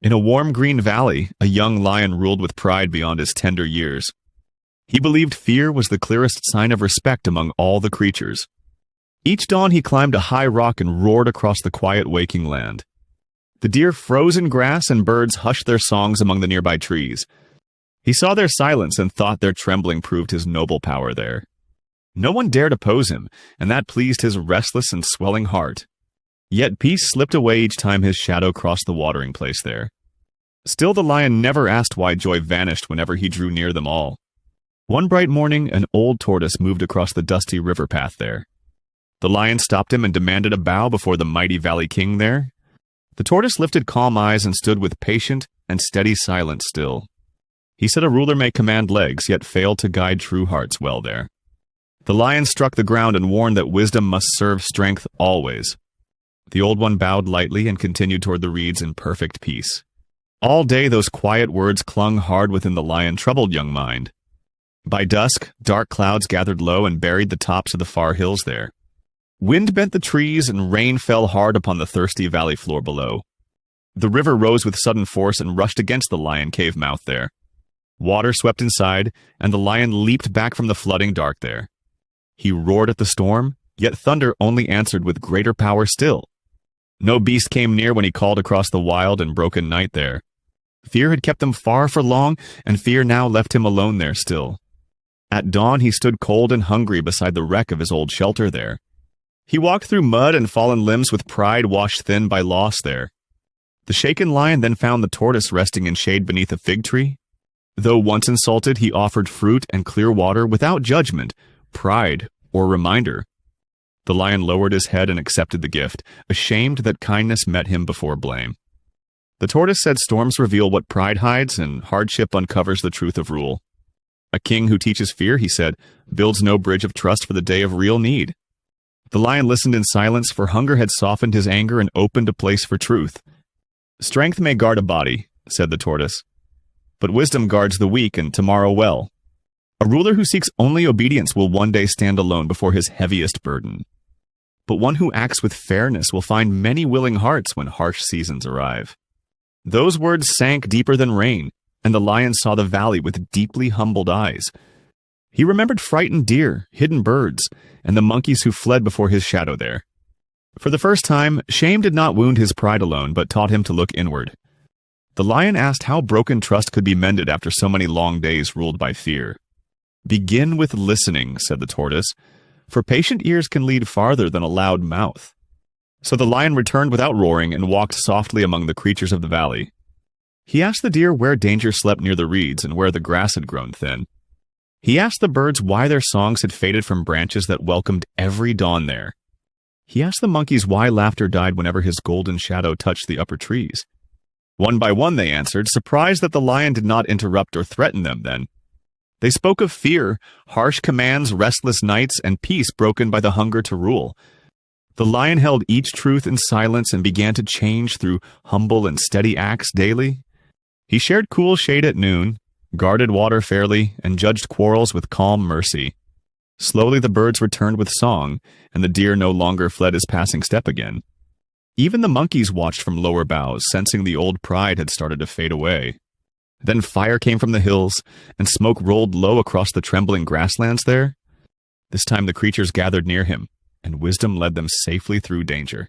In a warm green valley, a young lion ruled with pride beyond his tender years. He believed fear was the clearest sign of respect among all the creatures. Each dawn he climbed a high rock and roared across the quiet waking land. The deer froze in grass and birds hushed their songs among the nearby trees. He saw their silence and thought their trembling proved his noble power there. No one dared oppose him, and that pleased his restless and swelling heart. Yet peace slipped away each time his shadow crossed the watering place there. Still the lion never asked why joy vanished whenever he drew near them all. One bright morning, an old tortoise moved across the dusty river path there. The lion stopped him and demanded a bow before the mighty valley king there. The tortoise lifted calm eyes and stood with patient and steady silence still. He said a ruler may command legs, yet fail to guide true hearts well there. The lion struck the ground and warned that wisdom must serve strength always. The old one bowed lightly and continued toward the reeds in perfect peace. All day those quiet words clung hard within the lion-troubled young mind. By dusk, dark clouds gathered low and buried the tops of the far hills there. Wind bent the trees and rain fell hard upon the thirsty valley floor below. The river rose with sudden force and rushed against the lion cave mouth there. Water swept inside, and the lion leaped back from the flooding dark there. He roared at the storm, yet thunder only answered with greater power still. No beast came near when he called across the wild and broken night there. Fear had kept them far for long, and fear now left him alone there still. At dawn he stood cold and hungry beside the wreck of his old shelter there. He walked through mud and fallen limbs with pride washed thin by loss there. The shaken lion then found the tortoise resting in shade beneath a fig tree. Though once insulted, he offered fruit and clear water without judgment, pride, or reminder. The lion lowered his head and accepted the gift, ashamed that kindness met him before blame. The tortoise said storms reveal what pride hides and hardship uncovers the truth of rule. A king who teaches fear, he said, builds no bridge of trust for the day of real need. The lion listened in silence, for hunger had softened his anger and opened a place for truth. Strength may guard a body, said the tortoise, but wisdom guards the weak and tomorrow well. A ruler who seeks only obedience will one day stand alone before his heaviest burden. But one who acts with fairness will find many willing hearts when harsh seasons arrive. Those words sank deeper than rain, and the lion saw the valley with deeply humbled eyes. He remembered frightened deer, hidden birds, and the monkeys who fled before his shadow there. For the first time, shame did not wound his pride alone, but taught him to look inward. The lion asked how broken trust could be mended after so many long days ruled by fear. Begin with listening, said the tortoise, for patient ears can lead farther than a loud mouth. So the lion returned without roaring and walked softly among the creatures of the valley. He asked the deer where danger slept near the reeds and where the grass had grown thin. He asked the birds why their songs had faded from branches that welcomed every dawn there. He asked the monkeys why laughter died whenever his golden shadow touched the upper trees. One by one they answered, surprised that the lion did not interrupt or threaten them then. They spoke of fear, harsh commands, restless nights, and peace broken by the hunger to rule. The lion held each truth in silence and began to change through humble and steady acts daily. He shared cool shade at noon, guarded water fairly, and judged quarrels with calm mercy. Slowly the birds returned with song, and the deer no longer fled his passing step again. Even the monkeys watched from lower boughs, sensing the old pride had started to fade away. Then fire came from the hills, and smoke rolled low across the trembling grasslands there. This time the creatures gathered near him, and wisdom led them safely through danger.